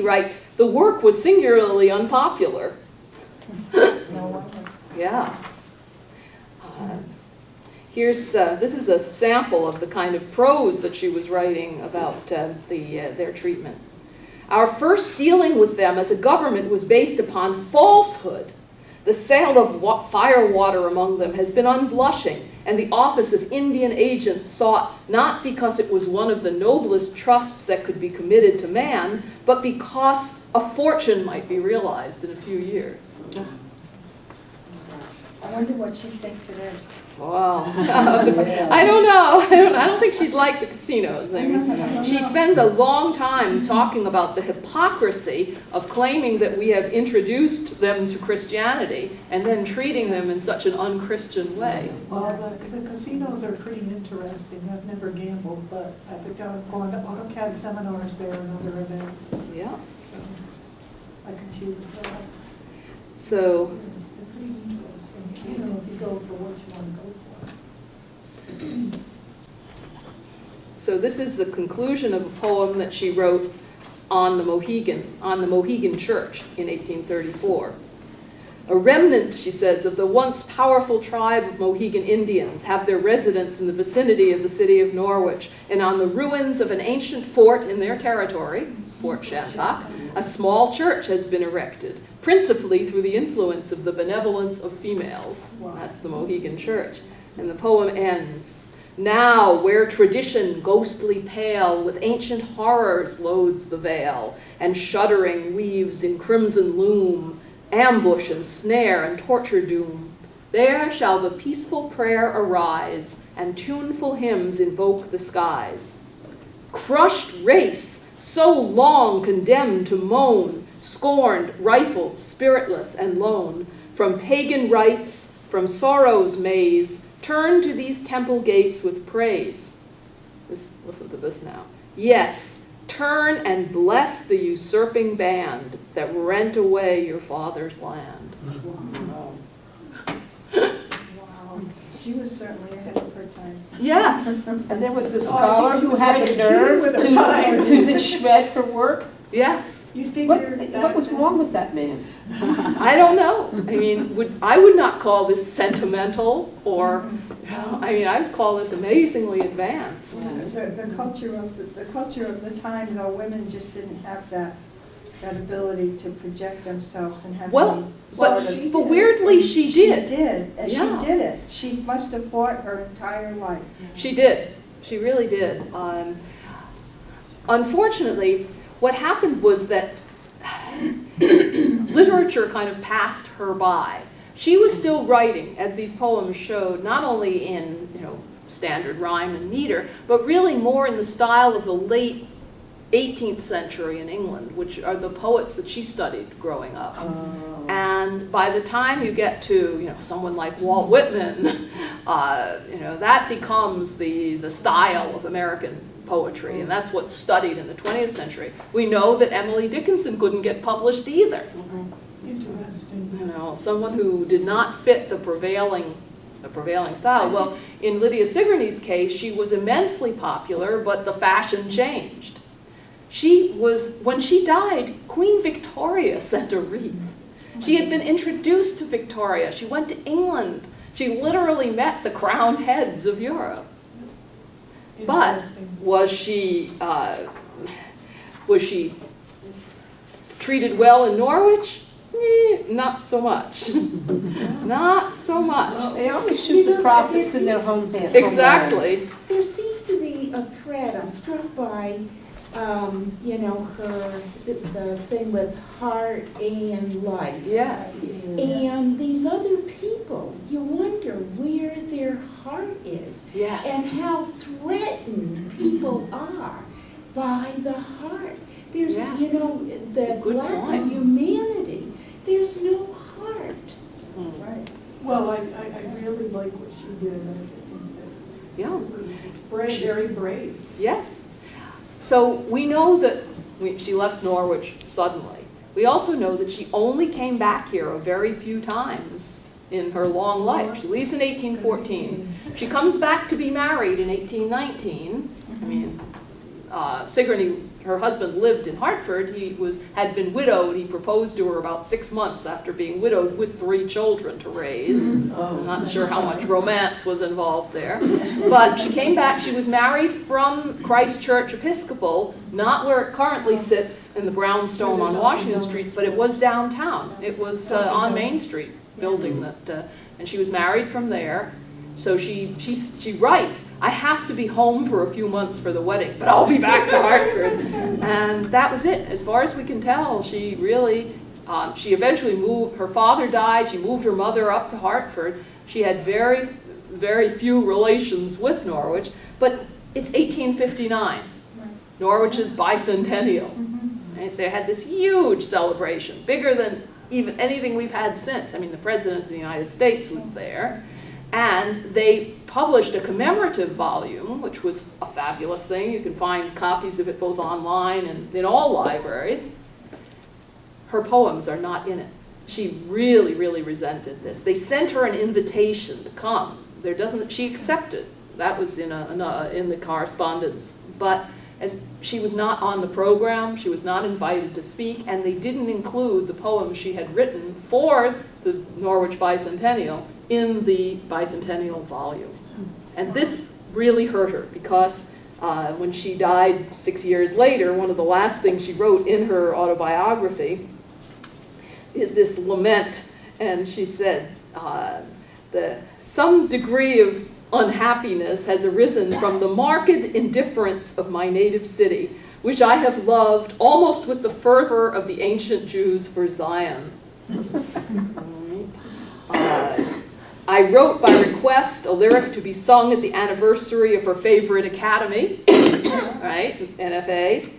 writes, the work was singularly unpopular. Yeah. This is a sample of the kind of prose that she was writing about their treatment. Our first dealing with them as a government was based upon falsehood. The sale of firewater among them has been unblushing, and the office of Indian agent sought not because it was one of the noblest trusts that could be committed to man, but because a fortune might be realized in a few years. I wonder what she'd think today. Wow. I don't know. I don't think she'd like the casinos. I mean, she spends a long time talking about the hypocrisy of claiming that we have introduced them to Christianity and then treating them in such an un-Christian way. Well, the casinos are pretty interesting. I've never gambled, but I've gone to AutoCAD seminars there and other events. Yeah. So I compute that. So. They're pretty interesting. You know, if you go for what you want to go for. So this is the conclusion of a poem that she wrote on the Mohegan Church in 1834. A remnant, she says, of the once powerful tribe of Mohegan Indians have their residence in the vicinity of the city of Norwich, and on the ruins of an ancient fort in their territory, Fort Shantok, a small church has been erected, principally through the influence of the benevolence of females. That's the Mohegan Church. And the poem ends, now where tradition, ghostly pale, with ancient horrors loads the veil, and shuddering weaves in crimson loom, ambush and snare and torture doom, there shall the peaceful prayer arise, and tuneful hymns invoke the skies. Crushed race, so long condemned to moan, scorned, rifled, spiritless, and lone, from pagan rites, from sorrow's maze, turn to these temple gates with praise. Listen to this now. Yes, turn and bless the usurping band that rent away your father's land. Wow. She was certainly ahead of her time. Yes, And there was this Oh, I scholar think she who was had right the in tune with her time. nerve to shred her work. yes. You What, figure what was wrong with that man? I don't know. I mean, I would not call this sentimental, or, I mean, I would call this amazingly advanced. The culture of the time, though, women just didn't have that ability to project themselves and have Well, any but, sort of. but weirdly she did. She did, and Yeah. she did it. She must have fought her entire life. She did. She really did. Unfortunately, what happened was that literature kind of passed her by. She was still writing, as these poems showed, not only in, standard rhyme and meter, but really more in the style of the late 18th century in England, which are the poets that she studied growing up. And by the time you get to, someone like Walt Whitman, that becomes the style of American poetry, and that's what's studied in the 20th century. We know that Emily Dickinson couldn't get published either. Interesting. Someone who did not fit the prevailing style. Well, in Lydia Sigourney's case, she was immensely popular, but the fashion changed. When she died, Queen Victoria sent a wreath. She had been introduced to Victoria. She went to England. She literally met the crowned heads of Europe. But was she treated well in Norwich? Not so much. Not so much. They always shoot the prophets in their homeland. Exactly. There seems to be a thread. I'm struck by, the thing with heart and life. Yes. And these other people, you wonder where their heart is. Yes. And how threatened people are by the heart. There's, Yes. the Good lack point. of humanity. There's no heart. Right. Well, I really like what she did. I think that Yeah. it was brave, very brave. Yes. So we know that she left Norwich suddenly. We also know that she only came back here a very few times in her long life. She leaves in 1814. She comes back to be married in 1819. I mean, Sigourney, her husband, lived in Hartford. He had been widowed. He proposed to her about 6 months after being widowed with 3 children to raise. I'm not sure how much romance was involved there. But she came back. She was married from Christ Church Episcopal, not where it currently sits in the brownstone on Washington Street, but it was downtown. It was on Main Street, building that, and she was married from there. So she writes, I have to be home for a few months for the wedding, but I'll be back to Hartford. And that was it. As far as we can tell, she really, she eventually moved, her father died, she moved her mother up to Hartford. She had very, very few relations with Norwich, but it's 1859, Norwich's bicentennial. Right? They had this huge celebration, bigger than even anything we've had since. I mean, the President of the United States was there. And they published a commemorative volume, which was a fabulous thing. You can find copies of it both online and in all libraries. Her poems are not in it. She really, really resented this. They sent her an invitation to come. She accepted. That was in the correspondence. But as she was not on the program, she was not invited to speak, and they didn't include the poems she had written for the Norwich Bicentennial in the bicentennial volume. And this really hurt her because when she died 6 years later, one of the last things she wrote in her autobiography is this lament, and she said, some degree of unhappiness has arisen from the marked indifference of my native city, which I have loved almost with the fervor of the ancient Jews for Zion. I wrote by request a lyric to be sung at the anniversary of her favorite academy, right, NFA,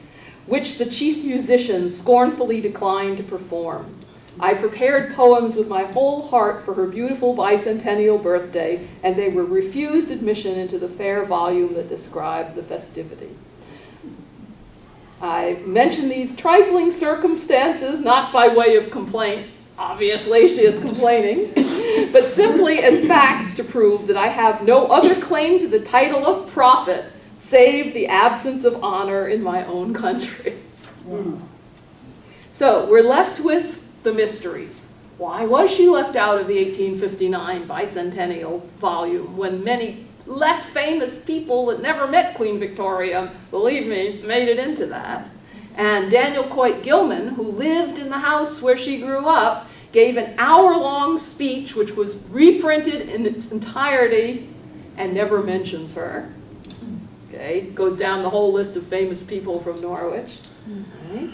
which the chief musician scornfully declined to perform. I prepared poems with my whole heart for her beautiful bicentennial birthday, and they were refused admission into the fair volume that described the festivity. I mention these trifling circumstances not by way of complaint, obviously she is complaining, but simply as facts to prove that I have no other claim to the title of prophet save the absence of honor in my own country. So we're left with the mysteries. Why was she left out of the 1859 bicentennial volume when many less famous people that never met Queen Victoria, believe me, made it into that? And Daniel Coit Gilman, who lived in the house where she grew up, gave an hour-long speech which was reprinted in its entirety and never mentions her. Okay, goes down the whole list of famous people from Norwich. Okay.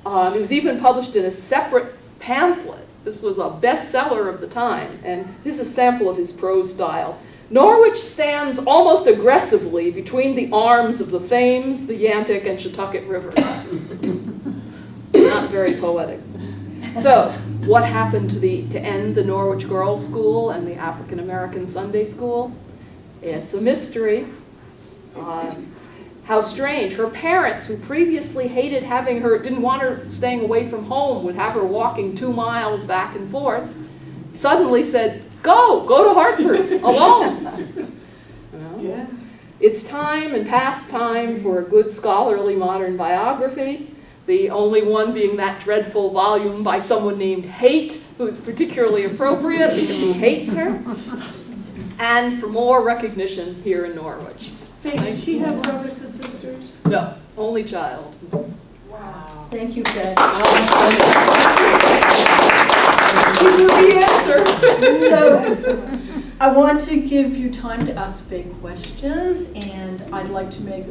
It was even published in a separate pamphlet. This was a bestseller of the time, and here's a sample of his prose style. Norwich stands almost aggressively between the arms of the Thames, the Yantic, and Chautauqua rivers. Not very poetic. So, what happened to end the Norwich Girls' School and the African American Sunday School? It's a mystery. How strange. Her parents, who previously hated having her, didn't want her staying away from home, would have her walking 2 miles back and forth, suddenly said, go to Hartford, alone. You know? Yeah. It's time and past time for a good scholarly modern biography, the only one being that dreadful volume by someone named Hate, who's particularly appropriate because he hates her, and for more recognition here in Norwich. Faye, did she have brothers and sisters? No, only child. Wow. Thank you, Faye. She knew the answer. So, I want to give you time to ask big questions, and I'd like to make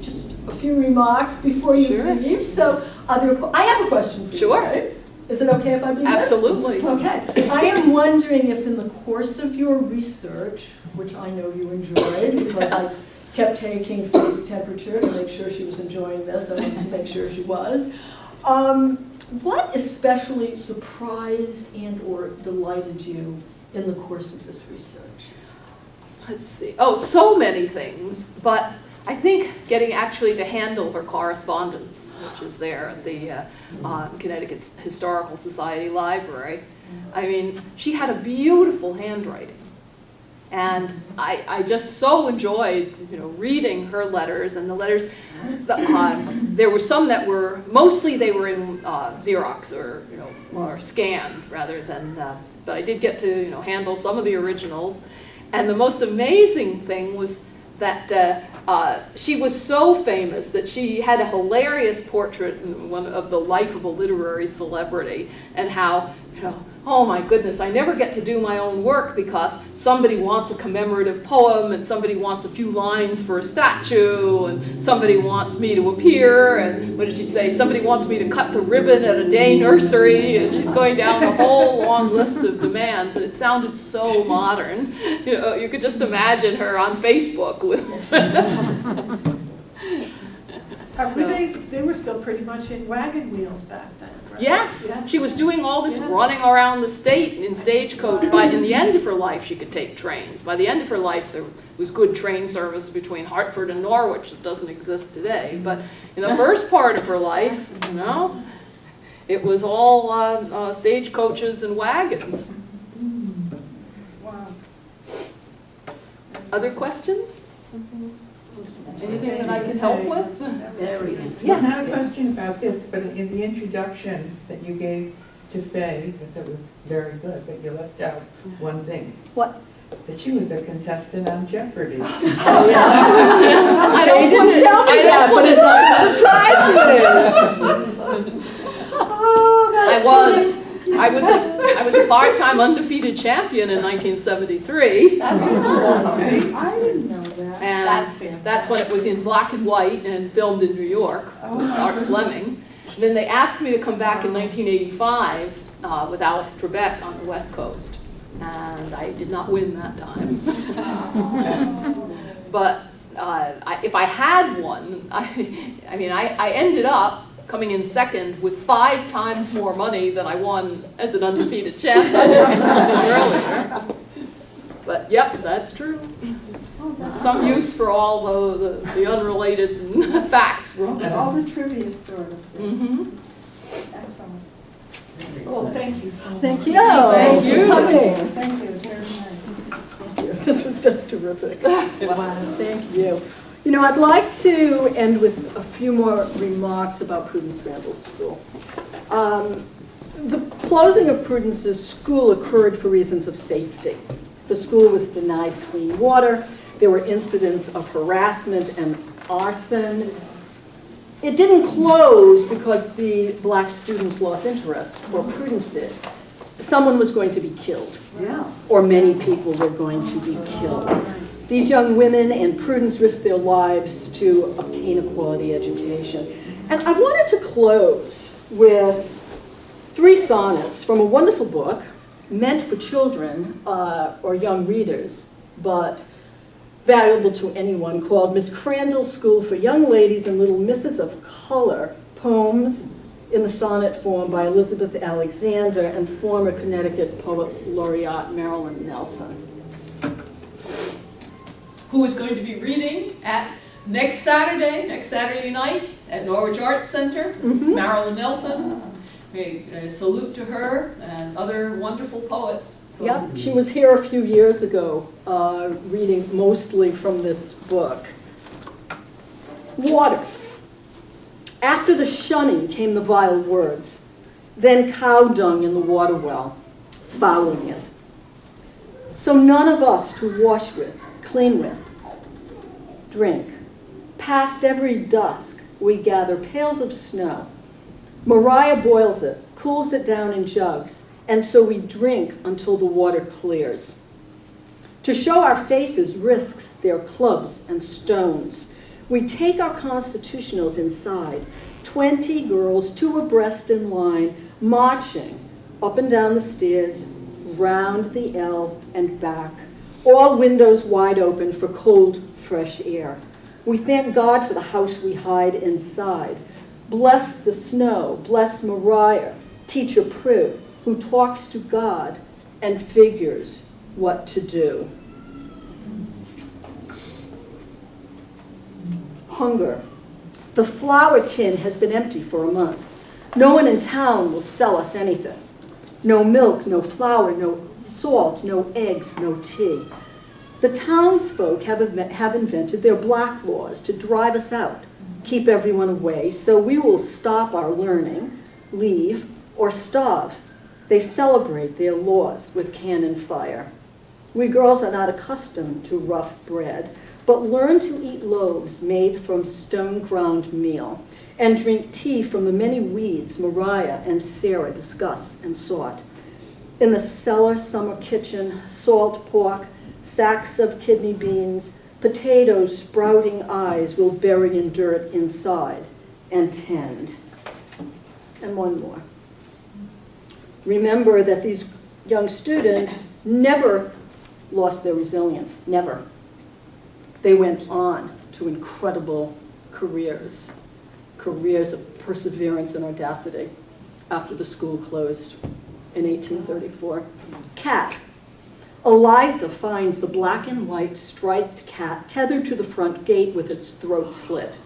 just a few remarks before you Sure. leave. So, I have a question for you. Sure. Faye. Is it okay if I begin? Absolutely. Okay. I am wondering if in the course of your research, which I know you enjoyed, because Yes. I kept taking Faye's temperature to make sure she was enjoying this, I wanted to make sure she was. What especially surprised and or delighted you in the course of this research? Let's see. Oh, so many things, but I think getting actually to handle her correspondence, which is there at the Connecticut Historical Society Library. I mean, she had a beautiful handwriting. And I just so enjoyed, reading her letters, and the letters. There were some that were mostly they were in Xerox or scanned rather than. But I did get to handle some of the originals, and the most amazing thing was that she was so famous that she had a hilarious portrait in one of the life of a literary celebrity, and how oh my goodness, I never get to do my own work because somebody wants a commemorative poem, and somebody wants a few lines for a statue, and somebody wants me to appear, and what did she say? Somebody wants me to cut the ribbon at a day nursery, and she's going down a whole long list of demands, and it sounded so modern. You could just imagine her on Facebook with. They were still pretty much in wagon wheels back then, right? Yes, Yeah. she was doing all this Yeah. running around the state in stagecoach. In the end of her life, she could take trains. By the end of her life, there was good train service between Hartford and Norwich that doesn't exist today. But in the first part of her life, it was all stagecoaches and wagons. Wow. Other questions? Anything that I can help with? Very Yes. Not a question about this, but in the introduction that you gave to Faye, that was very good, but you left out one thing. What? That she was a contestant on Jeopardy. I don't didn't tell me that, but it I was a 5-time undefeated champion in 1973. That's interesting. I didn't know that. And fantastic. that's when it was in black and white and filmed in New York with Art Fleming. And then they asked me to come back in 1985 with Alex Trebek on the West Coast. And I did not win that time. But if I had won, I ended up coming in second with 5 times more money than I won as an undefeated champion earlier. But yep, that's true. that's some use for all the unrelated facts. And all the trivia stored up there. Mhm. Excellent. Well, thank you so much. Thank you. Thank for you. coming. Thank you, it's very nice. Thank you. This was just terrific. It was. Thank you. You know, I'd like to end with a few more remarks about Prudence Randall School. The closing of Prudence's school occurred for reasons of safety. The school was denied clean water. There were incidents of harassment and arson. It didn't close because the black students lost interest, or Prudence did. Someone was going to be killed. Yeah. Or many people were going to be killed. These young women and Prudence risked their lives to obtain a quality education. And I wanted to close with 3 sonnets from a wonderful book meant for children or young readers, but valuable to anyone, called Miss Crandall's School for Young Ladies and Little Misses of Color, poems in the sonnet form by Elizabeth Alexander and former Connecticut Poet Laureate Marilyn Nelson. Who is going to be reading at next Saturday night at Norwich Arts Center, Marilyn Nelson. A salute to her and other wonderful poets. So. Yep, she was here a few years ago, reading mostly from this book. Water. After the shunning came the vile words, then cow dung in the water well, fouling it. So none of us to wash with, clean with, drink. Past every dusk we gather pails of snow. Mariah boils it, cools it down in jugs, and so we drink until the water clears. To show our faces risks their clubs and stones. We take our constitutionals inside, 20 girls 2 abreast in line, marching up and down the stairs, round the L and back, all windows wide open for cold, fresh air. We thank God for the house we hide inside. Bless the snow, bless Mariah, Teacher Prue, who talks to God and figures what to do. Hunger. The flour tin has been empty for a month. No one in town will sell us anything. No milk, no flour, no salt, no eggs, no tea. The townsfolk have invented their black laws to drive us out, keep everyone away, so we will stop our learning, leave, or starve. They celebrate their laws with cannon fire. We girls are not accustomed to rough bread, but learn to eat loaves made from stone-ground meal and drink tea from the many weeds Mariah and Sarah discuss and sought. In the cellar summer kitchen, salt pork, sacks of kidney beans, potatoes sprouting eyes will bury in dirt inside and tend. And one more. Remember that these young students never lost their resilience, never. They went on to incredible careers of perseverance and audacity after the school closed in 1834. Cat. Eliza finds the black and white striped cat tethered to the front gate with its throat slit.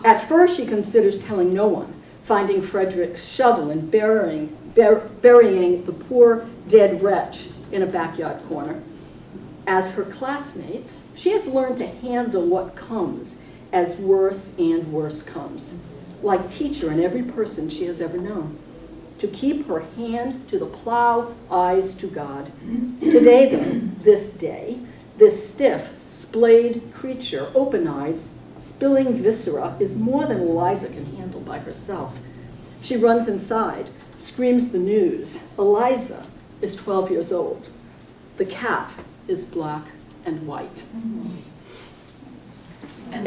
At first she considers telling no one, finding Frederick's shovel and burying the poor dead wretch in a backyard corner. As her classmates, she has learned to handle what comes as worse and worse comes, like Teacher and every person she has ever known. To keep her hand to the plow, eyes to God. Today, though, this day, this stiff, splayed creature, open-eyed, spilling viscera, is more than Eliza can handle by herself. She runs inside, screams the news. Eliza is 12 years old. The cat is black and white. And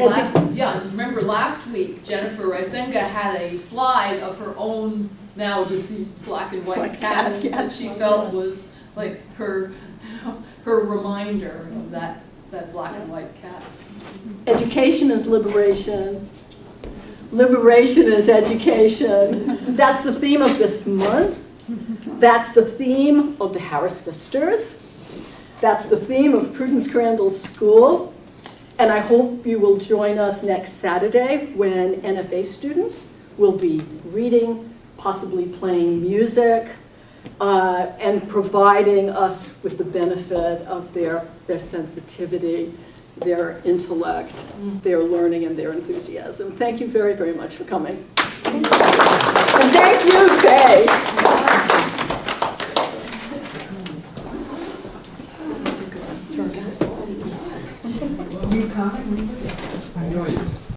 remember last week, Jennifer Rysenga had a slide of her own now deceased black and white cat that she felt was like her reminder of that black and white cat. Education is liberation. Liberation is education. That's the theme of this month. That's the theme of the Harris Sisters. That's the theme of Prudence Crandall School. And I hope you will join us next Saturday when NFA students will be reading, possibly playing music, and providing us with the benefit of their sensitivity, their intellect, their learning, and their enthusiasm. Thank you very, very much for coming. And thank you, Faye. You coming?